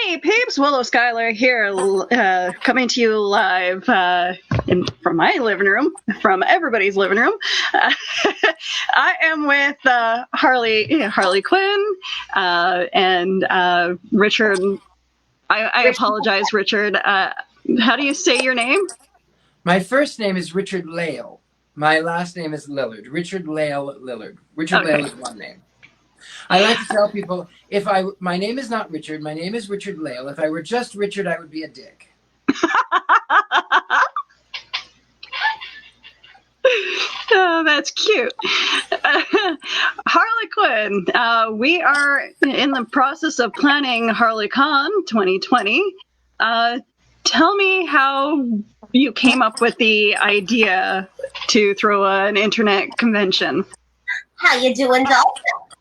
Hey peeps, Willow Skylar here, coming to you live from my living room, from everybody's living room. I am with Harleyquinn and Richard. I apologize, Richard. How do you say your name? My first name is Richard-Lael. My last name is Lillard. Richard-Lael Lillard. Richard-Lael is one name. I like to tell people, my name is not Richard, my name is Richard-Lael. If I were just Richard, I would be a dick. Oh, that's cute. Harlequinn, we are in the process of planning HarleCon 2020. Tell me how you came up with the idea to throw an internet convention. How you doing, Dolph?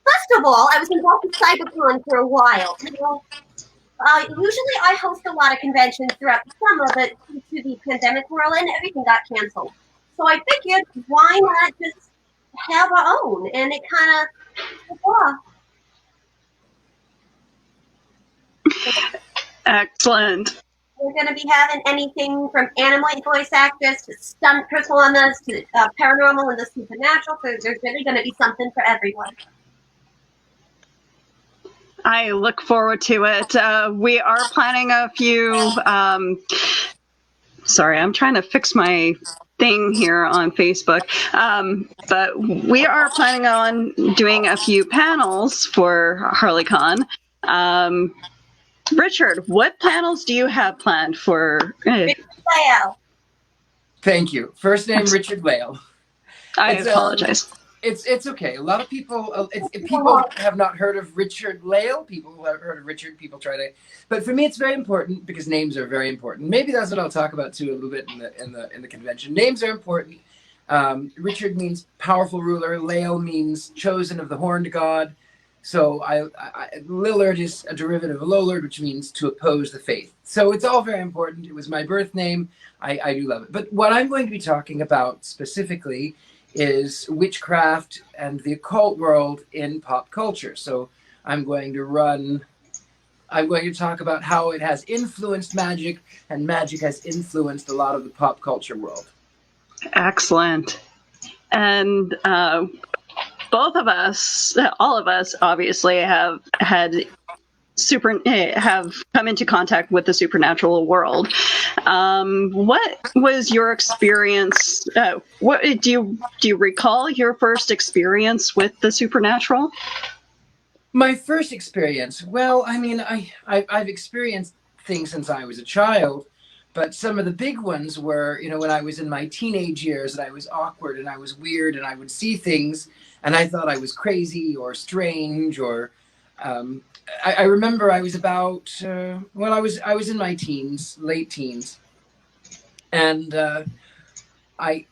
First of all, I was involved with CyberCon for a while. Usually I host a lot of conventions throughout the summer, but due to the pandemic we're all in, everything got canceled. So I figured, why not just have our own? And it kind of took off. Excellent. We're going to be having anything from anime voice actors to stunt performers to paranormal and the supernatural. So there's really going to be something for everyone. I look forward to it. We are planning a few. Sorry, I'm trying to fix my thing here on Facebook. But we are planning on doing a few panels for HarleCon. Richard, what panels do you have planned for? Richard-Lael. Thank you. First name Richard-Lael. I apologize. It's okay. A lot of people, people have not heard of Richard-Lael. People have heard of Richard. People try to, but for me, it's very important because names are very important. Maybe that's what I'll talk about too a little bit in the convention. Names are important. Richard means powerful ruler. Lael means chosen of the horned god. So Lillard is a derivative of Lillard, which means to oppose the faith. So it's all very important. It was my birth name. I do love it. But what I'm going to be talking about specifically is witchcraft and the occult world in pop culture. So I'm going to talk about how it has influenced magic, and magic has influenced a lot of the pop culture world. Excellent. And both of us, all of us, obviously have come into contact with the supernatural world. What was your experience? What do you recall your first experience with the supernatural? My first experience, well, I mean, I've experienced things since I was a child, but some of the big ones were, when I was in my teenage years and I was awkward and I was weird and I would see things and I thought I was crazy or strange or. I remember I was about, I was in my teens, late teens, and I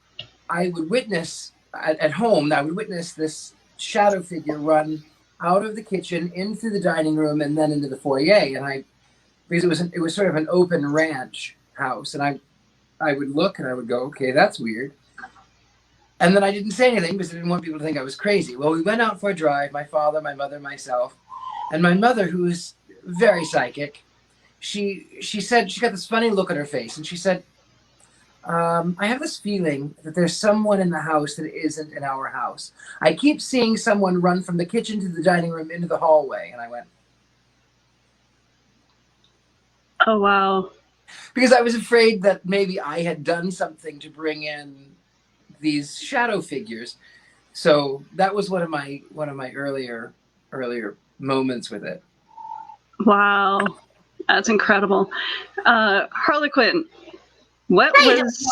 would witness at home. I would witness this shadow figure run out of the kitchen into the dining room and then into the foyer. And because it was sort of an open ranch house, and I would look and I would go, okay, that's weird. And then I didn't say anything because I didn't want people to think I was crazy. Well, we went out for a drive, my father, my mother, myself. And my mother, who is very psychic, she said, she got this funny look on her face, and she said, I have this feeling that there's someone in the house that isn't in our house. I keep seeing someone run from the kitchen to the dining room into the hallway. And I went, oh, wow. Because I was afraid that maybe I had done something to bring in these shadow figures. So that was one of my earlier moments with it. Wow, that's incredible. Harlequinn, what was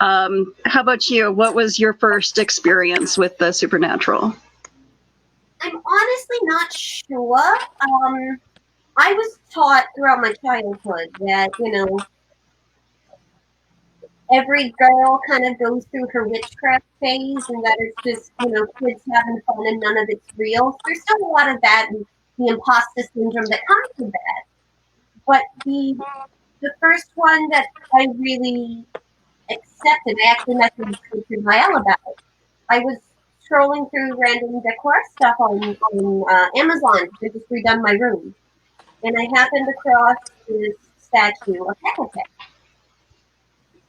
how about you? What was your first experience with the supernatural? I'm honestly not sure. I was taught throughout my childhood that, every girl kind of goes through her witchcraft phase, and that it's just, kids having fun and none of it's real. There's still a lot of that and the imposter syndrome that comes with that. But the first one that I really accepted, I actually messaged Richard-Lael about it. I was scrolling through random decor stuff on Amazon. I just redone my room, and I happened across this statue of Hecate,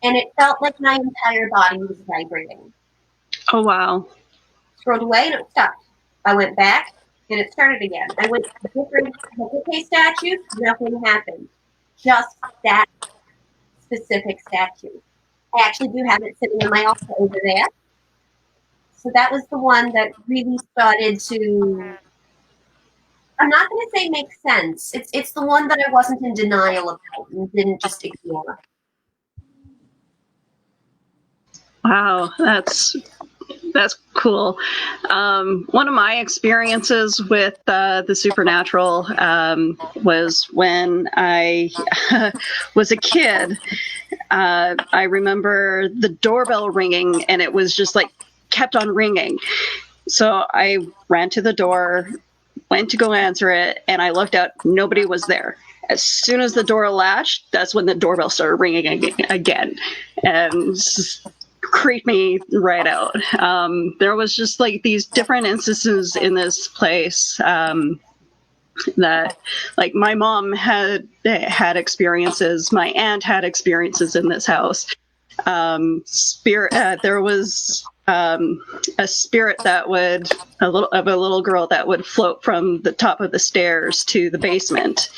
and it felt like my entire body was vibrating. Oh, wow. Scrolled away and it stopped. I went back and it started again. I went to different Hecate statues, nothing happened. Just that specific statue. I actually do have it sitting in my office over there. So that was the one that really started to, I'm not going to say make sense. It's the one that I wasn't in denial about and didn't just ignore. Wow, that's cool. One of my experiences with the supernatural was when I was a kid. I remember the doorbell ringing, and it was just like kept on ringing. So I ran to the door, went to go answer it, and I looked out. Nobody was there. As soon as the door latched, that's when the doorbell started ringing again, and creeped me right out. There was just like these different instances in this place that, like, my mom had experiences, my aunt had experiences in this house. There was a spirit that would a little girl that would float from the top of the stairs to the basement.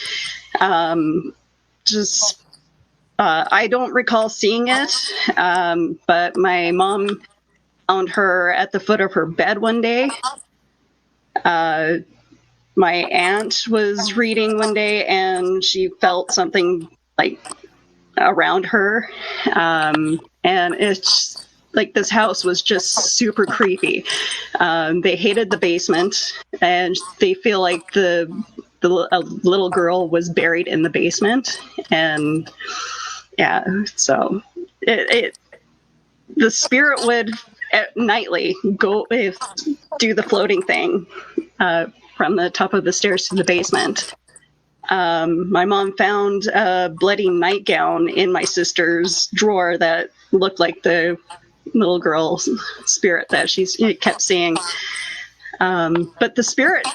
I don't recall seeing it, but my mom found her at the foot of her bed one day. My aunt was reading one day, and she felt something like around her. And it's like this house was just super creepy. They hated the basement, and they feel like a little girl was buried in the basement. And yeah, so the spirit would nightly do the floating thing from the top of the stairs to the basement. My mom found a bloody nightgown in my sister's drawer that looked like the little girl's spirit that she kept seeing. But the spirit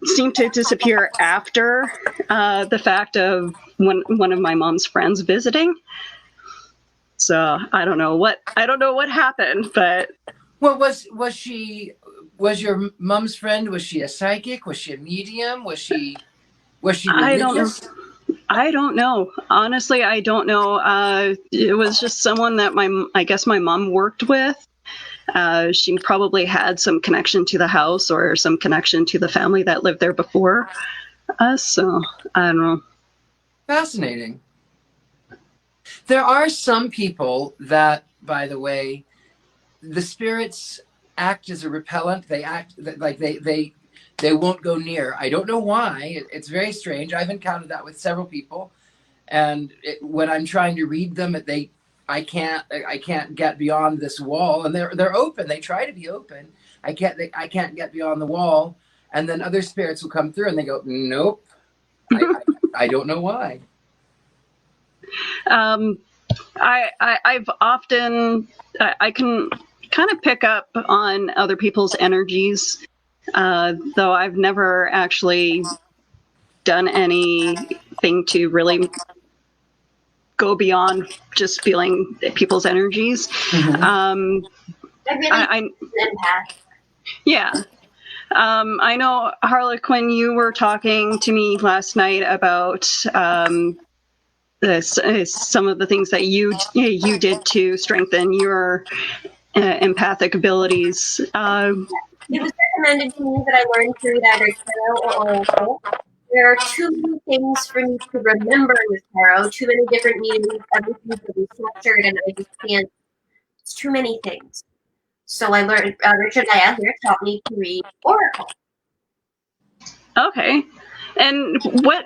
seemed to disappear after the fact of one of my mom's friends visiting. So I don't know what happened, but Well, was your mom's friend? Was she a psychic? Was she a medium? Was she religious? I don't know. Honestly, I don't know. It was just someone that I guess my mom worked with. She probably had some connection to the house or some connection to the family that lived there before us. So I don't know. Fascinating. There are some people that, by the way, the spirits act as a repellent. They act like they won't go near. I don't know why. It's very strange. I've encountered that with several people, and when I'm trying to read them, I can't get beyond this wall, and they're open. They try to be open. I can't get beyond the wall, and then other spirits will come through, and they go, nope. I don't know why. I've often I can kind of pick up on other people's energies, though I've never actually done anything to really go beyond just feeling people's energies. I really empath. Yeah. I know, Harlequinn, you were talking to me last night about some of the things that you did to strengthen your empathic abilities. It was recommended to me that I learn through either tarot or oracle. There are too many things for me to remember with tarot, too many different meanings, everything's to be structured, and I just can't. It's too many things. So I learned, Richard-Lael here taught me to read oracle. Okay. And what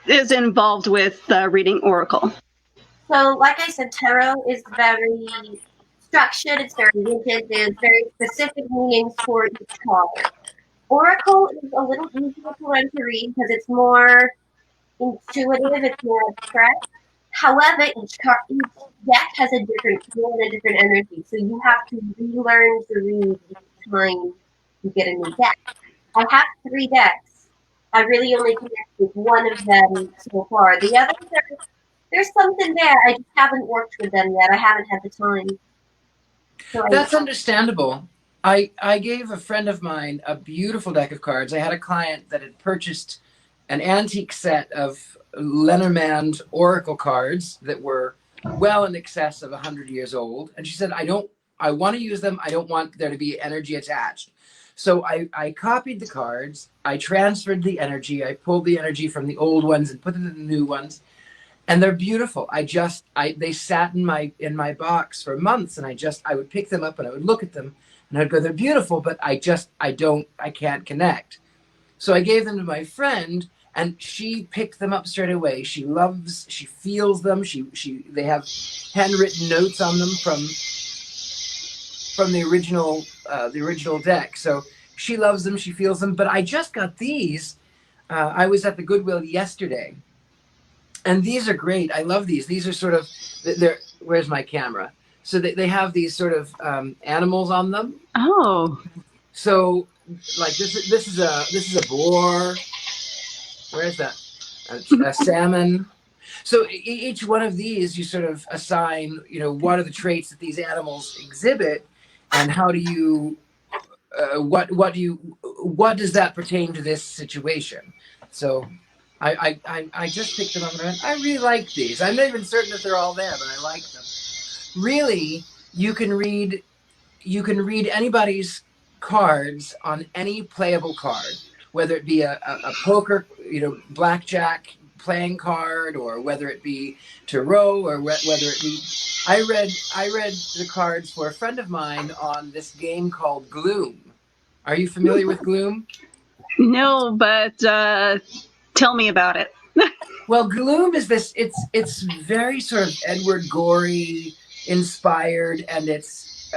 is involved with reading oracle? So, like I said, tarot is very structured, it's very rigid, there's very specific meanings for each card. Oracle is a little easier to learn to read because it's more intuitive, it's more abstract. However, each deck has a different feel and a different energy, so you have to relearn to read each time you get a new deck. I have 3 decks. I really only connect with one of them so far. The others there's something there. I just haven't worked with them yet. I haven't had the time. So That's understandable. I gave a friend of mine a beautiful deck of cards. I had a client that had purchased an antique set of Lenormand Oracle cards that were well in excess of 100 years old. And she said, I want to use them. I don't want there to be energy attached. So I copied the cards. I transferred the energy. I pulled the energy from the old ones and put it in the new ones. And they're beautiful. They sat in my box for months, and I would pick them up and I would look at them and I'd go, they're beautiful, but I can't connect. So I gave them to my friend, and she picked them up straight away. She feels them. They have handwritten notes on them from the original deck. So she loves them. She feels them. But I just got these. I was at the Goodwill yesterday. And these are great. I love these. These are sort of, where's my camera? So they have these sort of animals on them. Oh. So like this is a boar. Where is that? A salmon. So each one of these, you sort of assign, what are the traits that these animals exhibit, and how do you, what does that pertain to this situation? So I just picked them up and I went, I really like these. I'm not even certain that they're all there, but I like them. Really, you can read anybody's cards on any playable card, whether it be a poker, blackjack playing card, or whether it be tarot, or whether it be. I read the cards for a friend of mine on this game called Gloom. Are you familiar with Gloom? No, but tell me about it. Well, Gloom is this. It's very sort of Edward Gorey inspired, and it's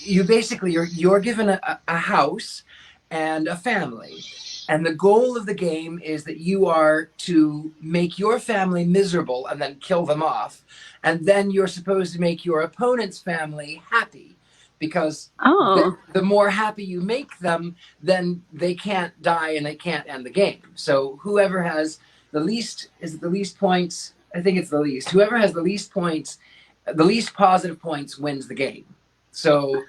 you're given a house and a family, and the goal of the game is that you are to make your family miserable and then kill them off, and then you're supposed to make your opponent's family happy, because the more happy you make them, then they can't die and they can't end the game. So whoever has the least, is it the least points? I think it's the least. Whoever has the least points, the least positive points, wins the game. So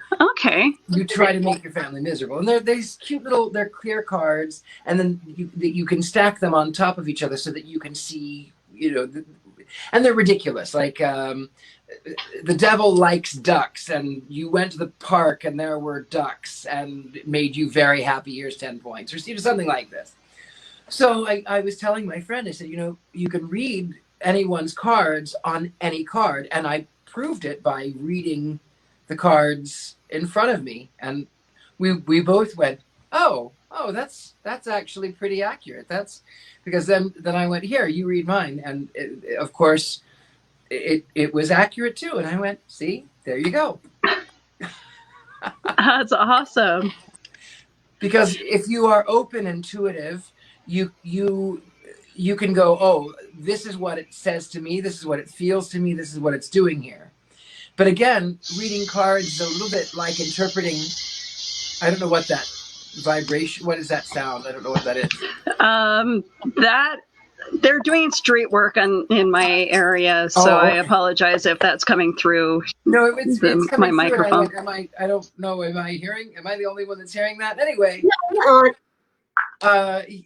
you try to make your family miserable. And they're these cute little, they're clear cards, and then you can stack them on top of each other so that you can see, and they're ridiculous. Like the devil likes ducks, and you went to the park and there were ducks and it made you very happy, here's 10 points, or something like this. So I was telling my friend, I said, you can read anyone's cards on any card. And I proved it by reading the cards in front of me. And we both went, oh, that's actually pretty accurate. That's because then I went, here, you read mine. And of course, it was accurate too. And I went, see, there you go. That's awesome. Because if you are open, intuitive, you can go, oh, this is what it says to me, this is what it feels to me, this is what it's doing here. But again, reading cards is a little bit like interpreting, I don't know what that vibration, what is that sound? I don't know what that is. That they're doing street work in my area, so I apologize if that's coming through. No, it's coming my through. microphone. I don't know. Am I the only one that's hearing that? Anyway. No.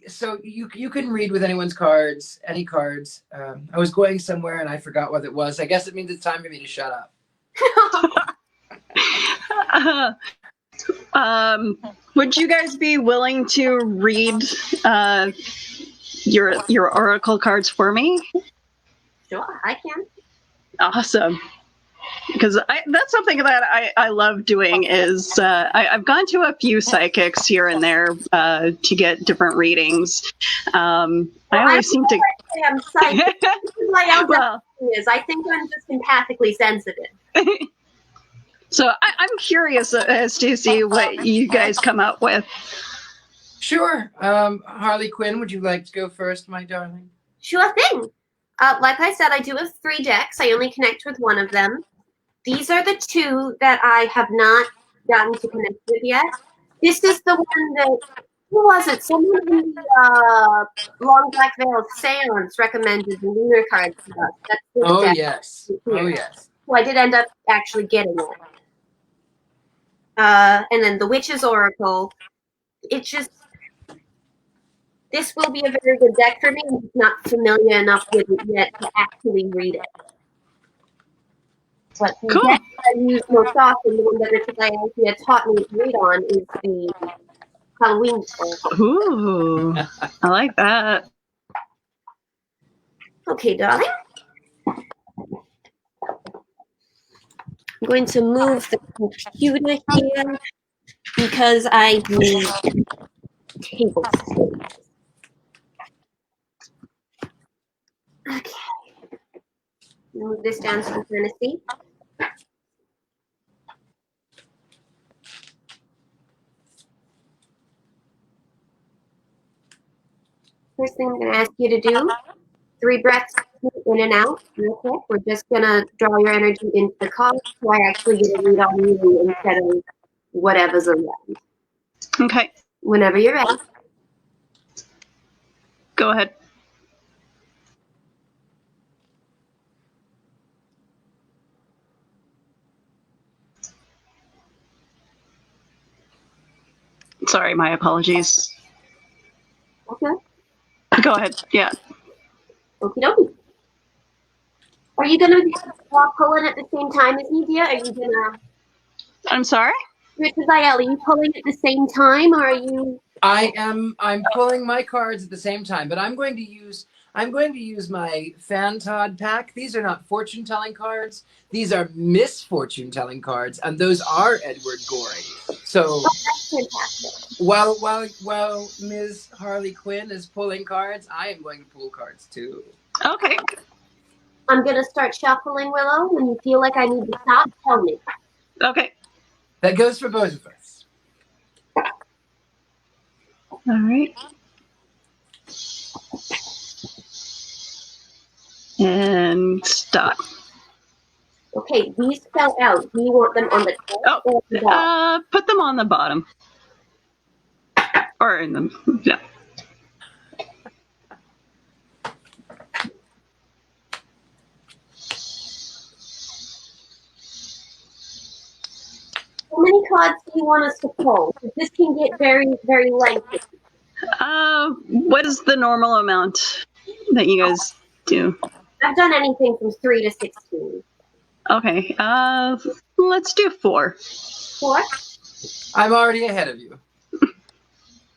So you can read with anyone's cards, any cards. I was going somewhere and I forgot what it was. I guess it means it's time for me to shut up. Would you guys be willing to read your oracle cards for me? Sure, I can. Awesome. Because that's something that I love doing is I've gone to a few psychics here and there to get different readings. I always seem to. I'm psychic. This is my own is. I think I'm just empathically sensitive. So I'm curious as to see what you guys come up with. Sure. Harleyquinn, would you like to go first, my darling? Sure thing. Like I said, I do have 3 decks. I only connect with one of them. These are the 2 that I have not gotten to connect with yet. This is the one that, who was it? Someone in the Long Black Veil Seance recommended the lunar cards to us. That's this Oh, deck yes. here. Oh, yes. So I did end up actually getting it. And then the Witch's Oracle. It just, this will be a very good deck for me. I'm just not familiar enough with it yet to actually read it. But the Cool. deck I use most often, the one that Richard-Lael Lillard taught me to read on, is the Halloween Oracle. Ooh, I like that. Okay, darling. I'm going to move the computer here because I need table space. Okay. Move this down so you can see. First thing I'm going to ask you to do, 3 breaths in and out. Real quick. We're just going to draw your energy into the card so I actually get a read on you instead of whatever's around. Okay, Whenever you're ready. go ahead. Sorry, my apologies. Okay. Go ahead. Yeah. Okie dokie. Are you going to pull in at the same time as me, dear? Are you going to... I'm sorry? Richard-Lael, are you pulling at the same time, or are you... I'm pulling my cards at the same time, but I'm going to use my Fantod pack. These are not fortune telling cards. These are misfortune telling cards, and those are Edward Gorey. So Fantastic. while Ms. Harleyquinn is pulling cards, I am going to pull cards too. Okay. I'm going to start shuffling, Willow. When you feel like I need to stop, tell me. Okay. That goes for both of us. All right. And stop. Okay, these fell out. Do you want them on the top or the bottom? Put them on the bottom. Or in them. Yeah. How many cards do you want us to pull? This can get very, very lengthy. What is the normal amount that you guys do? I've done anything from 3 to 16. Okay. Let's do 4. 4? I'm already ahead of you.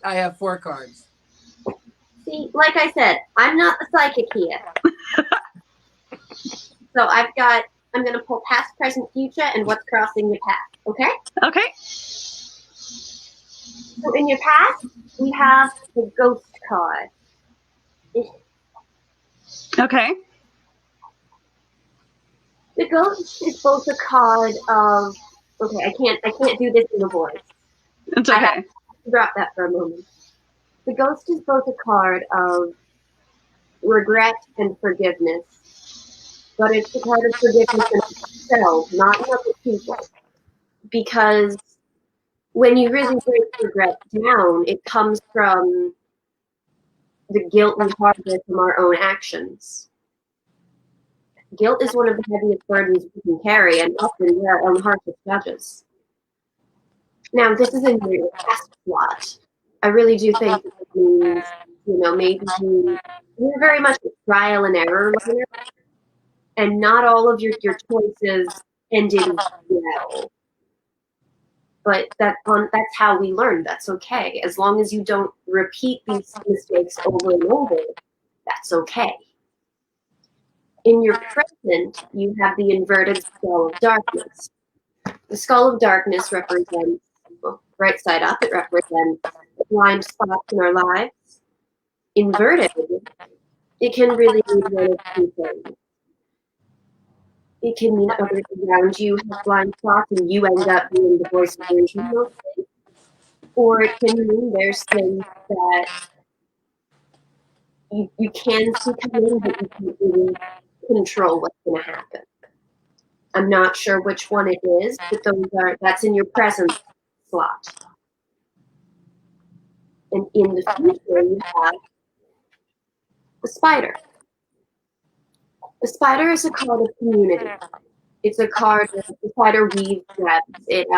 I have 4 cards. See, like I said, I'm not the psychic here. So I'm going to pull past, present, future, and what's crossing your path. Okay? Okay. So in your past, we have the ghost card. Okay. The ghost is both a card of... Okay, I can't do this in a voice. It's I okay. have to drop that for a moment. The ghost is both a card of regret and forgiveness. But it's a card of forgiveness in itself, not in other people. Because when you really break regret down, it comes from the guilt we harbor from our own actions. Guilt is one of the heaviest burdens we can carry, and often we are our own harshest judges. Now, this is in your past plot. I really do think that means, maybe you're very much a trial and error learner, and not all of your choices ended well. But that's how we learn. That's okay. As long as you don't repeat these mistakes over and over, that's okay. In your present, you have the inverted skull of darkness. The skull of darkness represents, well, right side up, it represents the blind spots in our lives. Inverted, it can really mean one of 2 things. It can mean others around you have blind spots and you end up being the voice of reason mostly. Or it can mean there's things that you can see coming, but you can't really control what's going to happen. I'm not sure which one it is, but that's in your present slot. And in the future, you have the spider. The spider is a card of community. It's a card of the spider weaves webs. It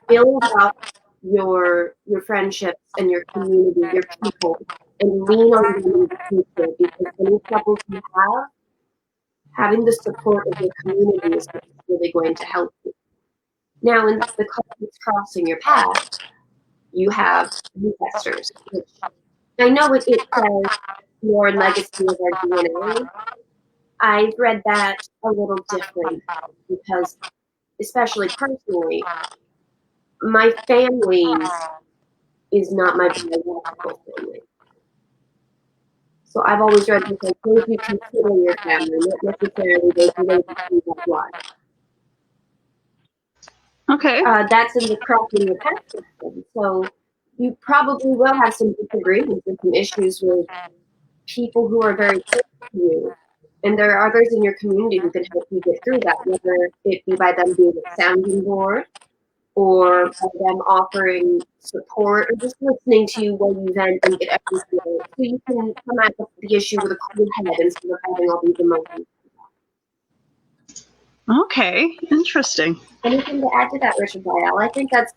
builds up your friendships and your community, your people, and lean on them in the future, because any troubles you have, having the support of your community is what's really going to help you. Now, in the card that's crossing your path, you have ancestors, which I know it says your legacy of our DNA. I've read that a little different because, especially personally, my family is not my biological family. So I've always read this like those you consider your family, not necessarily those related to you by blood. Okay. That's in the crossing your path system. So you probably will have some disagreements and some issues with people who are very close to you. And there are others in your community who can help you get through that, whether it be by them being a sounding board, or by them offering support, or just listening to you while you vent and get everything out. So you can come at the issue with a cool head instead of having all these emotions. Okay, interesting. Anything to add to that, Richard-Lael? I think that's...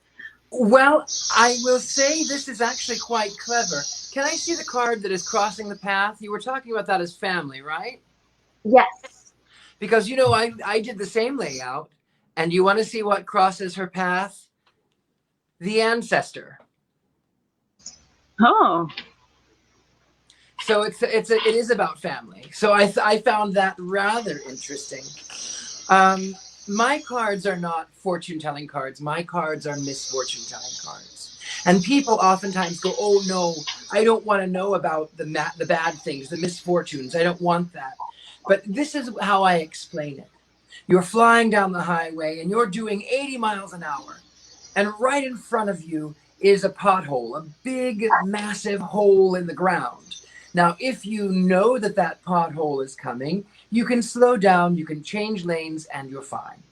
Well, I will say this is actually quite clever. Can I see the card that is crossing the path? You were talking about that as family, right? Yes. Because, you know, I did the same layout. And you want to see what crosses her path? The ancestor. Oh. So it is about family. So I found that rather interesting. My cards are not fortune-telling cards. My cards are misfortune-telling cards. And people oftentimes go, oh, no, I don't want to know about the bad things, the misfortunes. I don't want that. But this is how I explain it. You're flying down the highway and you're doing 80 miles an hour. And right in front of you is a pothole, a big, massive hole in the ground. Now, if you know that that pothole is coming, you can slow down, you can change lanes, and you're fine.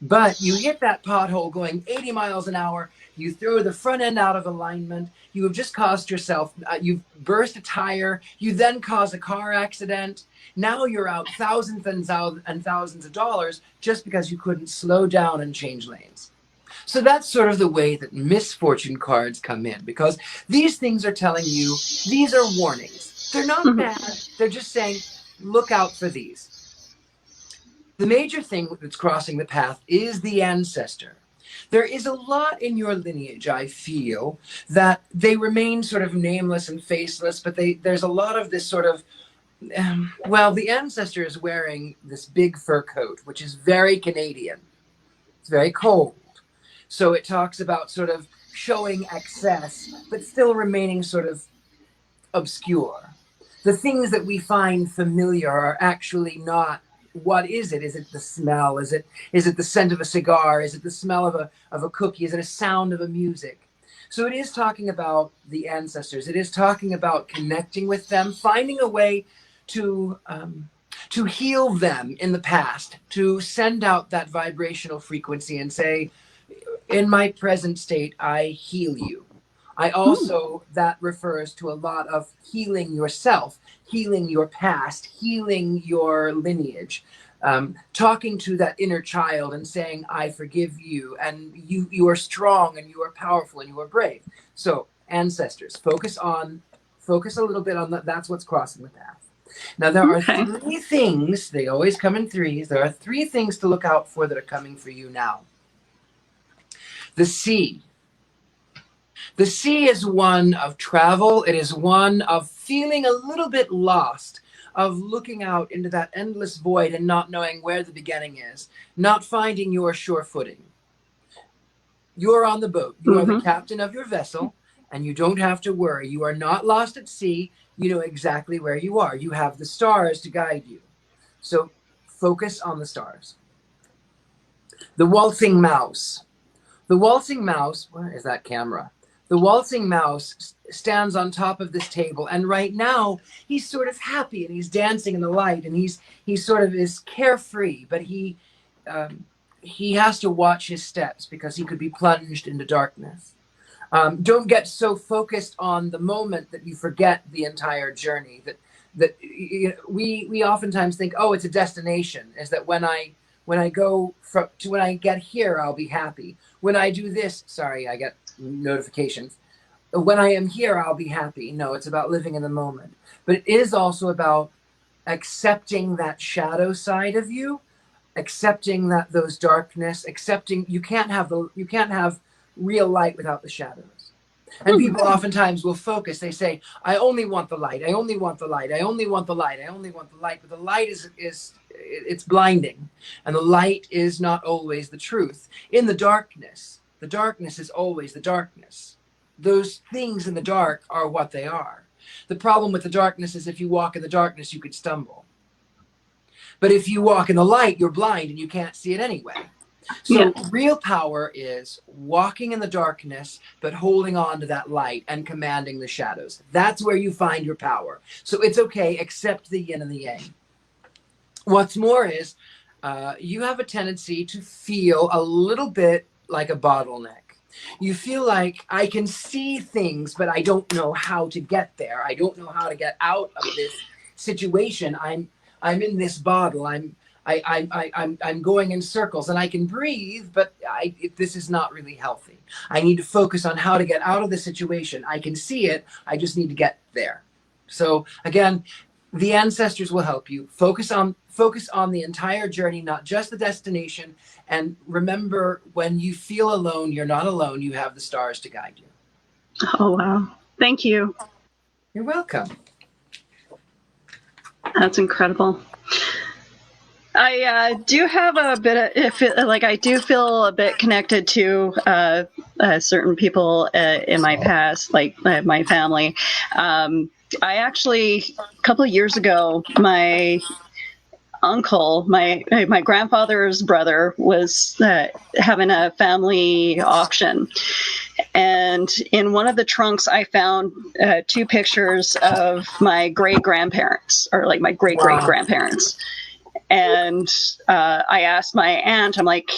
But you hit that pothole going 80 miles an hour, you throw the front end out of alignment, you have just caused yourself, you've burst a tire, you then cause a car accident. Now you're out thousands and thousands of dollars just because you couldn't slow down and change lanes. So that's sort of the way that misfortune cards come in, because these things are telling you, these are warnings. They're not bad. They're just saying, look out for these. The major thing that's crossing the path is the ancestor. There is a lot in your lineage, I feel, that they remain sort of nameless and faceless, but there's a lot of this sort of, well, the ancestor is wearing this big fur coat, which is very Canadian. It's very cold. So it talks about sort of showing excess, but still remaining sort of obscure. The things that we find familiar are actually not, what is it? Is it the smell? Is it the scent of a cigar? Is it the smell of a cookie? Is it a sound of a music? So it is talking about the ancestors. It is talking about connecting with them, finding a way to heal them in the past, to send out that vibrational frequency and say, in my present state, I heal you. I also, that refers to a lot of healing yourself, healing your past, healing your lineage, talking to that inner child and saying, I forgive you, and you are strong, and you are powerful, and you are brave. So ancestors, focus a little bit on that. That's what's crossing the path. Now, there are three things, they always come in threes. There are three things to look out for that are coming for you now. The sea. The sea is one of travel. It is one of feeling a little bit lost, of looking out into that endless void and not knowing where the beginning is, not finding your sure footing. You're on the boat. You are the captain of your vessel, and you don't have to worry. You are not lost at sea. You know exactly where you are. You have the stars to guide you. So focus on the stars. The waltzing mouse. The waltzing mouse, where is that camera? The waltzing mouse stands on top of this table, and right now he's sort of happy and he's dancing in the light, and he sort of is carefree, but he has to watch his steps because he could be plunged into darkness. Don't get so focused on the moment that you forget the entire journey. That we oftentimes think, oh, it's a destination. Is that when I go to when I get here, I'll be happy. When I do this, sorry, I get notifications. When I am here, I'll be happy. No, it's about living in the moment. But it is also about accepting that shadow side of you, accepting that those darkness, accepting you can't have real light without the shadows. And people oftentimes will focus. They say, I only want the light. I only want the light. I only want the light. I only want the light. But the light is it's blinding. And the light is not always the truth. In the darkness is always the darkness. Those things in the dark are what they are. The problem with the darkness is if you walk in the darkness, you could stumble. But if you walk in the light, you're blind and you can't see it anyway. So real power is walking in the darkness, but holding on to that light and commanding the shadows. That's where you find your power. So it's okay, accept the yin and the yang. What's more is you have a tendency to feel a little bit like a bottleneck. You feel like I can see things, but I don't know how to get there. I don't know how to get out of this situation. I'm in this bottle. I'm going in circles, and I can breathe, but this is not really healthy. I need to focus on how to get out of the situation. I can see it. I just need to get there. So again, the ancestors will help you. Focus on the entire journey, not just the destination. And remember, when you feel alone, you're not alone. You have the stars to guide you. Oh, wow. Thank you. You're welcome. That's incredible. I do have a bit of, I do feel a bit connected to certain people in my past, like my family. I actually, a couple of years ago, my uncle, my grandfather's brother, was having a family auction. And in one of the trunks, I found 2 pictures of my great-grandparents, or like my great-great-grandparents. And I asked my aunt, I'm like,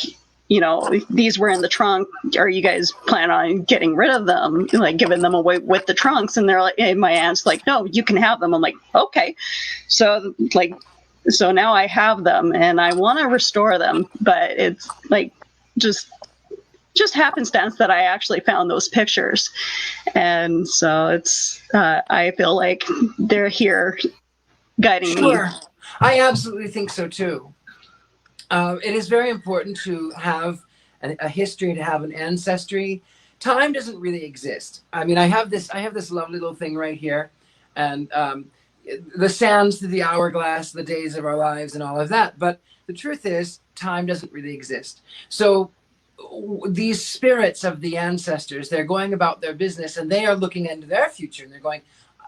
these were in the trunk. Are you guys planning on getting rid of them, like giving them away with the trunks? And they're like, and my aunt's like, no, you can have them. I'm like, okay. So now I have them, and I want to restore them, but it's like just happenstance that I actually found those pictures. And so it's, I feel like they're here guiding me. I absolutely think so too. It is very important to have a history, to have an ancestry. Time doesn't really exist. I mean, I have this lovely little thing right here, and the sands through the hourglass, the days of our lives, and all of that. But the truth is, time doesn't really exist. So these spirits of the ancestors, they're going about their business, and they are looking into their future, and they're going,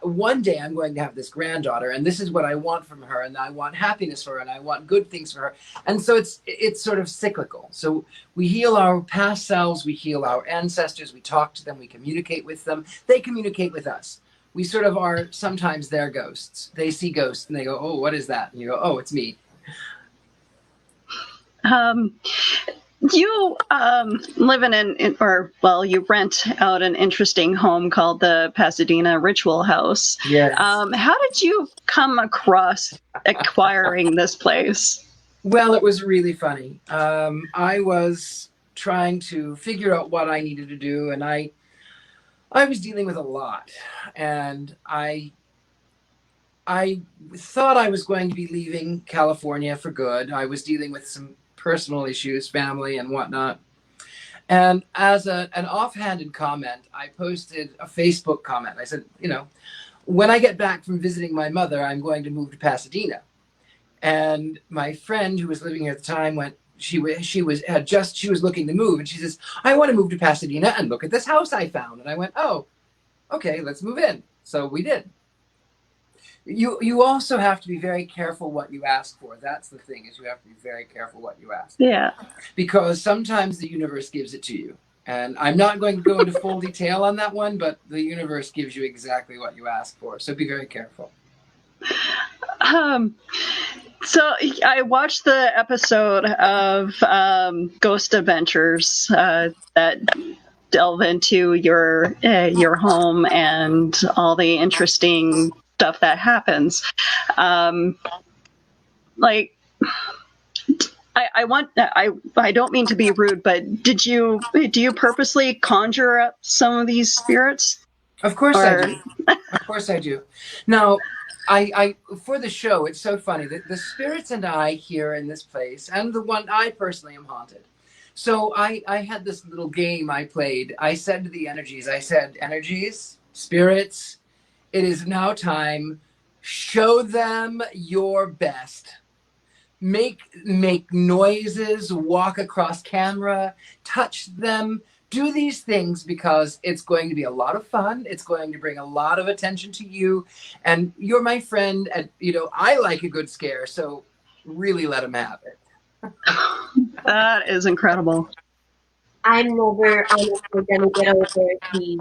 one day I'm going to have this granddaughter, and this is what I want from her, and I want happiness for her, and I want good things for her. And so it's sort of cyclical. So we heal our past selves, we heal our ancestors, we talk to them, we communicate with them, they communicate with us. We sort of are sometimes their ghosts. They see ghosts and they go, oh, what is that? And you go, oh, it's me. You live you rent out an interesting home called the Pasadena Ritual House. Yes. How did you come across acquiring this place? Well, it was really funny. I was trying to figure out what I needed to do, and I was dealing with a lot, and I thought I was going to be leaving California for good. I was dealing with some personal issues, family and whatnot. And as an offhanded comment, I posted a Facebook comment. I said, when I get back from visiting my mother, I'm going to move to Pasadena. And my friend who was living here at the time she was looking to move, and she says, I want to move to Pasadena and look at this house I found. And I went, oh, okay, let's move in. So we did. You also have to be very careful what you ask for. That's the thing, is you have to be very careful what you ask. Yeah. Because sometimes the universe gives it to you, And I'm not going to go into full detail on that one, but the universe gives you exactly what you ask for. So be very careful. So I watched the episode of Ghost Adventures that delve into your home and all the interesting stuff that happens. Like, I don't mean to be rude, but do you purposely conjure up some of these spirits? Of course I do. Of course I do. Now, I for the show, it's so funny that the spirits and I here in this place, and the one I personally am haunted. So I had this little game I played. I said to the energies, energies, spirits, it is now time. Show them your best. Make noises, walk across camera, touch them, do these things because it's going to be a lot of fun. It's going to bring a lot of attention to you, and you're my friend, and I like a good scare, so really let them have it. That is incredible. I'm never honestly gonna get over the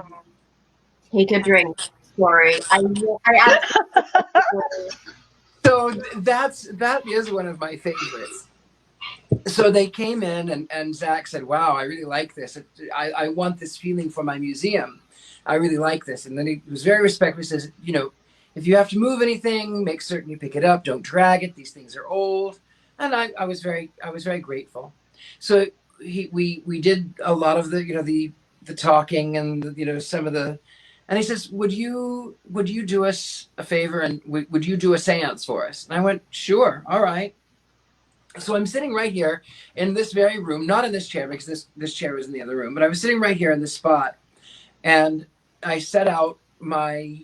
take a drink story. I absolutely. So that is one of my favorites. So they came in and Zach said, wow, I really like this. I want this feeling for my museum. I really like this. And then he was very respectful. He says, if you have to move anything, make certain you pick it up. Don't drag it. These things are old. And I was very grateful. So we did a lot of the talking and some of the. And he says, would you do us a favor and would you do a seance for us? And I went, sure. All right. So I'm sitting right here in this very room, not in this chair because this chair was in the other room, but I was sitting right here in this spot. And I set out my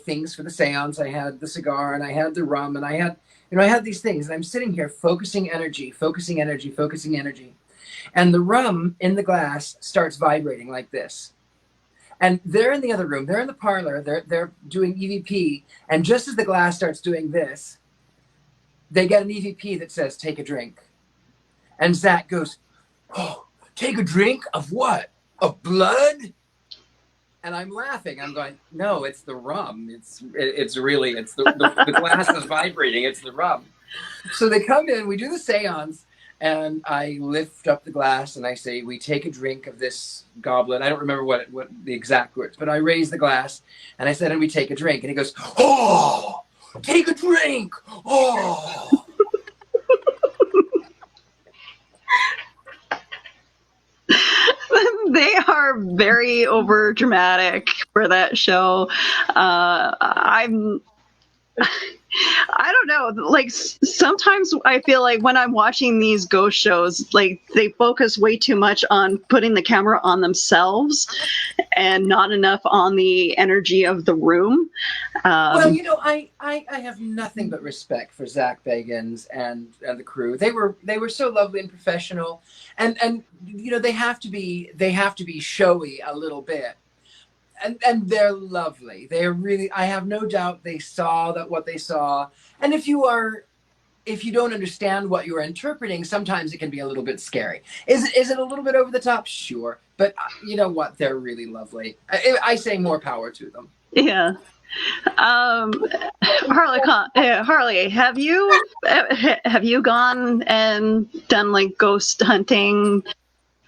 things for the seance. I had the cigar and I had the rum and I had these things. And I'm sitting here focusing energy. And the rum in the glass starts vibrating like this. And they're in the other room. They're in the parlor. They're doing EVP. And just as the glass starts doing this, they get an EVP that says, take a drink. And Zach goes, oh, take a drink of what? Of blood? And I'm laughing. I'm going, no, it's the rum. It's the glass is vibrating. It's the rum. So they come in, we do the seance. And I lift up the glass and I say, we take a drink of this goblet. I don't remember what the exact words, but I raise the glass and I said, and we take a drink. And he goes, oh, take a drink. Oh. They are very over dramatic for that show. I don't know. Like sometimes I feel like when I'm watching these ghost shows, like they focus way too much on putting the camera on themselves and not enough on the energy of the room. Well, I have nothing but respect for Zach Bagans and the crew. They were so lovely and professional, and they have to be showy a little bit. And they're lovely. They're really, I have no doubt they saw what they saw. And if you don't understand what you're interpreting, sometimes it can be a little bit scary. Is it a little bit over the top? Sure. But you know what? They're really lovely. I say more power to them. Yeah. Harley, have you gone and done like ghost hunting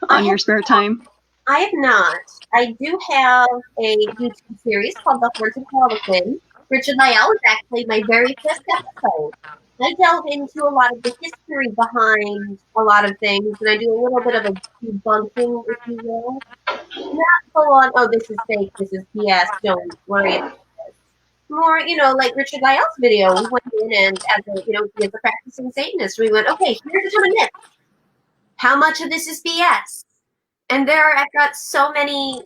on your spare time? I have not. I do have a YouTube series called The Haunted Harleyquinn. Richard-Lael is actually my very first episode. I delve into a lot of the history behind a lot of things, and I do a little bit of a debunking, if you will. Not full on, oh, this is fake, this is BS, don't worry about this. More, like Richard-Lael's video, we went in and as a practicing Satanist, we went, okay, here's a ton of myths. How much of this is BS? And I've got so many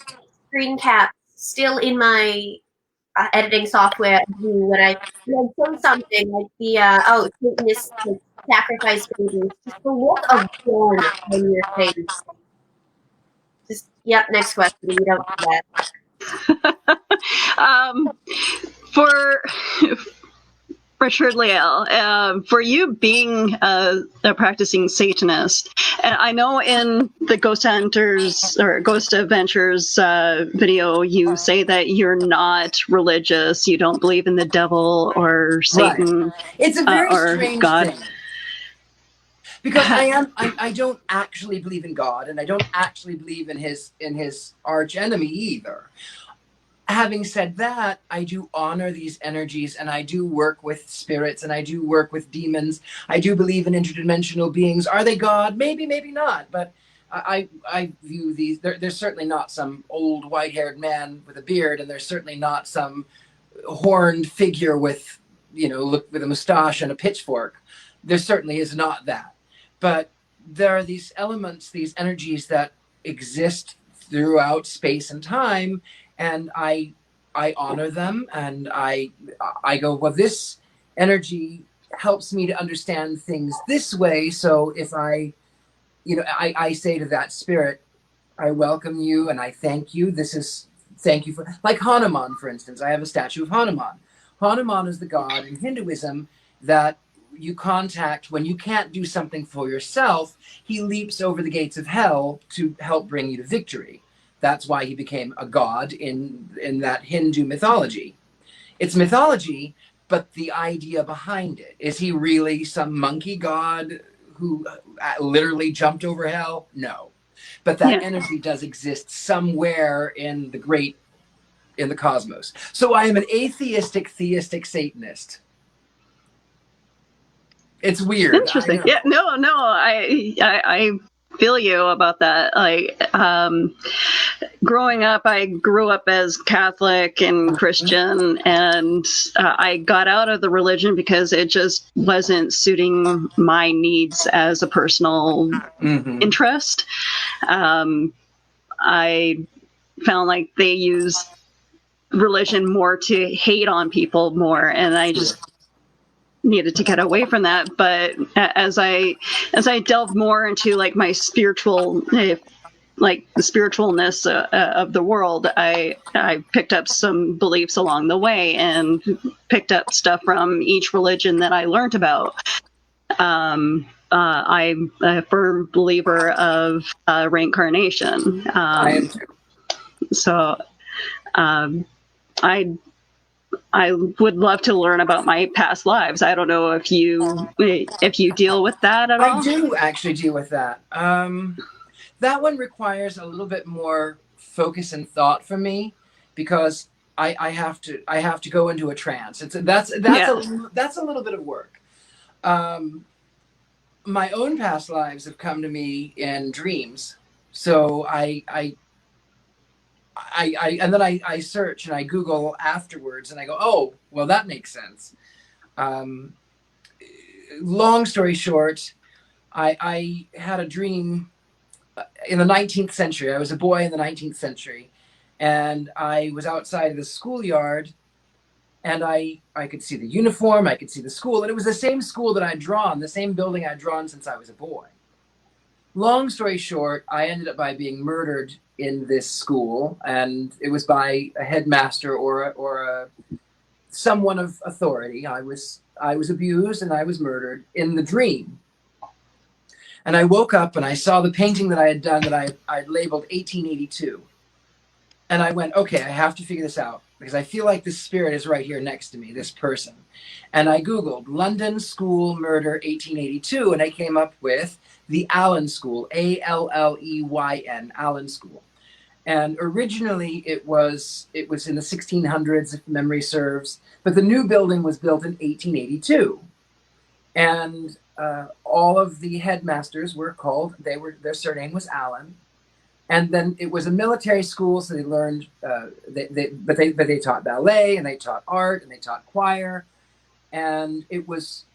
screen caps still in my editing software. When I say something like the Satanist sacrifice babies, just the look of joy on your face. Just next question. We don't do that. For Richard-Lael, for you being a practicing Satanist, and I know in the Ghost Hunters or Ghost Adventures video, you say that you're not religious, you don't believe in the devil or Satan, Right. It's a very or strange God. thing. Because I don't actually believe in God, and I don't actually believe in his arch enemy either. Having said that, I do honor these energies, and I do work with spirits, and I do work with demons. I do believe in interdimensional beings. Are they God? Maybe, maybe not. But I view these. There's certainly not some old white-haired man with a beard, and there's certainly not some horned figure with, with a mustache and a pitchfork. There certainly is not that. But there are these elements, these energies that exist throughout space and time, and I honor them, and I go, well, this energy helps me to understand things this way. So if I say to that spirit, I welcome you and I thank you. Thank you for, like Hanuman, for instance. I have a statue of Hanuman. Hanuman is the god in Hinduism that you contact when you can't do something for yourself. He leaps over the gates of hell to help bring you to victory. That's why he became a god in that Hindu mythology. It's mythology, but the idea behind it, is he really some monkey god who literally jumped over hell? No. But that energy does exist somewhere in the cosmos. So I am an atheistic, theistic Satanist. It's weird. Interesting. Yeah, no, I feel you about that. Like, growing up, I grew up as Catholic and Christian, and I got out of the religion because it just wasn't suiting my needs as a personal interest. I found like they use religion more to hate on people more, and I just needed to get away from that. But as I delved more into like my spiritual, like the spiritualness of the world, I picked up some beliefs along the way and picked up stuff from each religion that I learned about. I'm a firm believer of reincarnation. I am too. So I would love to learn about my past lives. I don't know if you deal with that at all. I do actually deal with that. That one requires a little bit more focus and thought from me, because I have to go into a trance. That's a little bit of work. My own past lives have come to me in dreams. So I search and I Google afterwards, and I go, oh, well, that makes sense. Long story short, I had a dream in the 19th century. I was a boy in the 19th century, and I was outside of the schoolyard, and I could see the uniform, I could see the school, and it was the same school that I'd drawn, the same building I'd drawn since I was a boy. Long story short, I ended up by being murdered in this school, and it was by a headmaster or someone of authority. I was abused and I was murdered in the dream. And I woke up and I saw the painting that I had done that I labeled 1882. And I went, okay, I have to figure this out, because I feel like this spirit is right here next to me, this person. And I Googled London School Murder 1882, and I came up with the Allen School, Alleyn, Allen School. And originally it was in the 1600s, if memory serves, but the new building was built in 1882. And all of the headmasters were called, their surname was Allen. And then it was a military school, so they learned, but they taught ballet, and they taught art, and they taught choir. And it was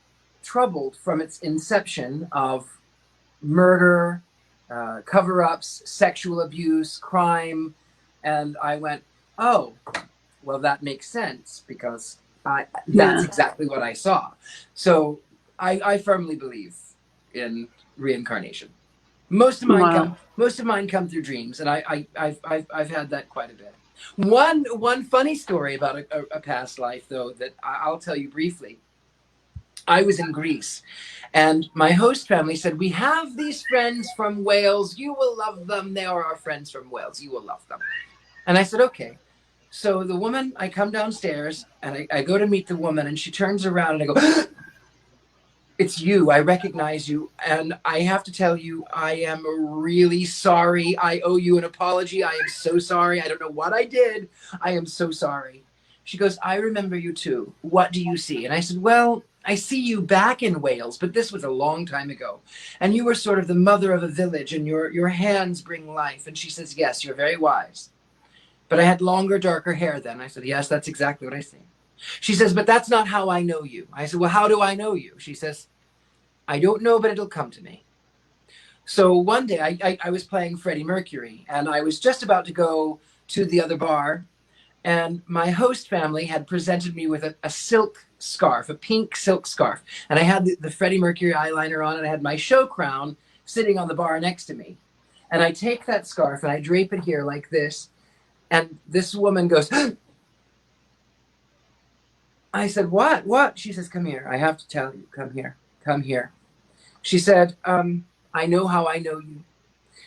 troubled from its inception of murder, cover-ups, sexual abuse, crime. And I went, oh, well, that makes sense, because that's exactly what I saw. So I firmly believe in reincarnation. Most of mine come through dreams, and I've had that quite a bit. One funny story about a past life, though, that I'll tell you briefly. I was in Greece, and my host family said, we have these friends from Wales. You will love them. They are our friends from Wales. You will love them. And I said, okay. So the woman, I come downstairs and I go to meet the woman, and she turns around and I go, it's you. I recognize you. And I have to tell you, I am really sorry. I owe you an apology. I am so sorry. I don't know what I did. I am so sorry. She goes, I remember you too. What do you see? And I said, well, I see you back in Wales, but this was a long time ago. And you were sort of the mother of a village, and your hands bring life. And she says, yes, you're very wise. But I had longer, darker hair then. I said, yes, that's exactly what I see. She says, but that's not how I know you. I said, well, how do I know you? She says, I don't know, but it'll come to me. So one day I was playing Freddie Mercury, and I was just about to go to the other bar, and my host family had presented me with a silk scarf, a pink silk scarf. And I had the Freddie Mercury eyeliner on, and I had my show crown sitting on the bar next to me. And I take that scarf and I drape it here like this. And this woman goes, I said, what? What? She says, come here. I have to tell you. Come here. Come here. She said, I know how I know you.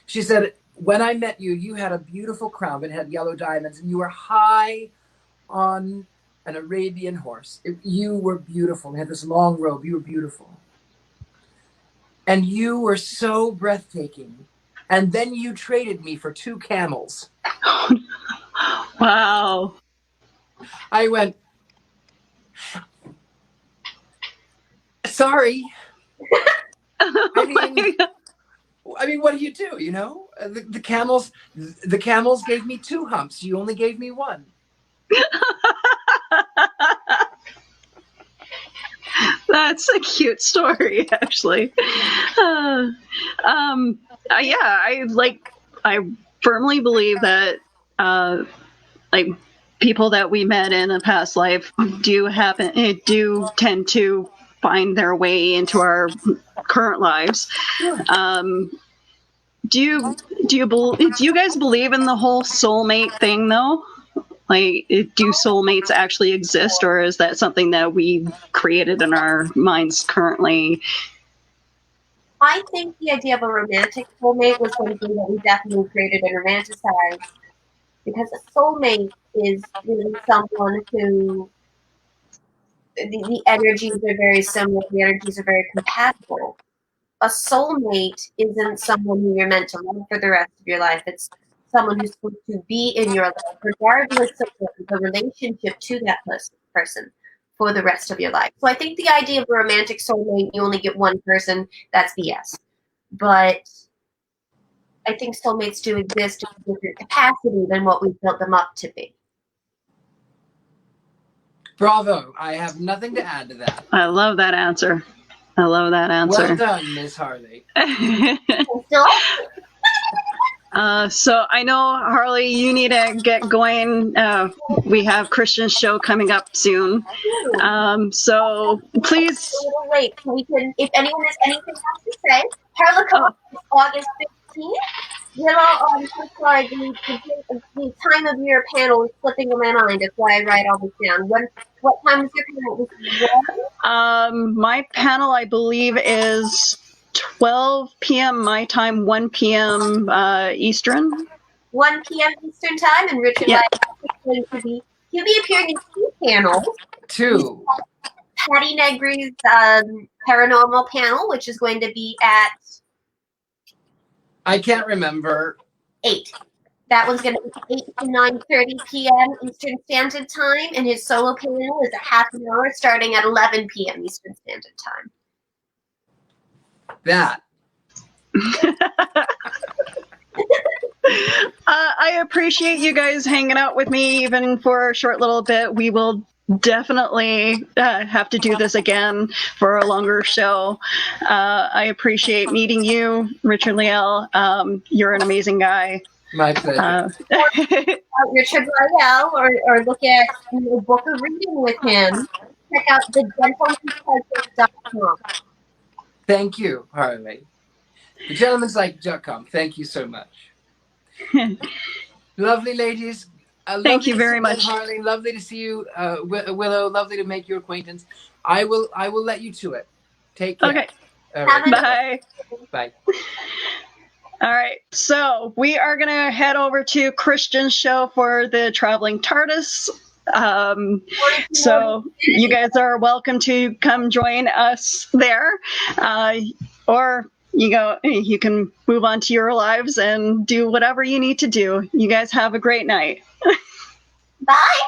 She said, when I met you, you had a beautiful crown, but it had yellow diamonds, and you were high on an Arabian horse. You were beautiful. You had this long robe. You were beautiful. And you were so breathtaking. And then you traded me for 2 camels. Wow. I went, sorry. I mean, what do you do? You know, the camels gave me 2 humps. You only gave me 1. That's a cute story, actually. I firmly believe that people that we met in a past life do tend to find their way into our current lives. Do you guys believe in the whole soulmate thing, though? Like, do soulmates actually exist, or is that something that we created in our minds currently? I think the idea of a romantic soulmate was something that we definitely created and romanticized, because a soulmate is someone who the energies are very similar, the energies are very compatible. A soulmate isn't someone who you're meant to love for the rest of your life. It's someone who's supposed to be in your life, regardless of the relationship to that person for the rest of your life. So I think the idea of a romantic soulmate, you only get one person, that's BS. But I think soulmates do exist in a different capacity than what we've built them up to be. Bravo. I have nothing to add to that. I love that answer. Well done, Miss Harley. So I know, Harley, you need to get going. We have Christian's show coming up soon. So please. A little late. We can, if anyone has anything else to say, HarleCon is August 15th. Willow, I'm so sorry. The time of your panel is slipping in my mind. That's why I write all this down. What time is your panel? My panel, I believe, is 12 p.m. my time, 1 p.m. Eastern. 1 p.m. Eastern time, and Richard-Lael is going to be. He'll be appearing in 2 panels. 2. Patty Negri's paranormal panel, which is going to be at. I can't remember. 8. That one's going to be 8 to 9:30 p.m. Eastern Standard Time, and his solo panel is a half an hour starting at 11 p.m. Eastern Standard Time. That. I appreciate you guys hanging out with me even for a short little bit. We will definitely have to do this again for a longer show. I appreciate meeting you, Richard-Lael. You're an amazing guy. My pleasure. Richard-Lael, or look at a book of reading with him. Check out thegentlemanslike.com. Thank you, Harley. thegentlemanslike.com. Thank you so much. Lovely ladies, Thank you very much. Harley. Lovely to see you, Willow. Lovely to make your acquaintance. I will let you to it. Take care. Okay. All right. Bye. Bye. All right. So we are going to head over to Christian's show for the Traveling TARDIS. So you guys are welcome to come join us there. Or you can move on to your lives and do whatever you need to do. You guys have a great night. Bye.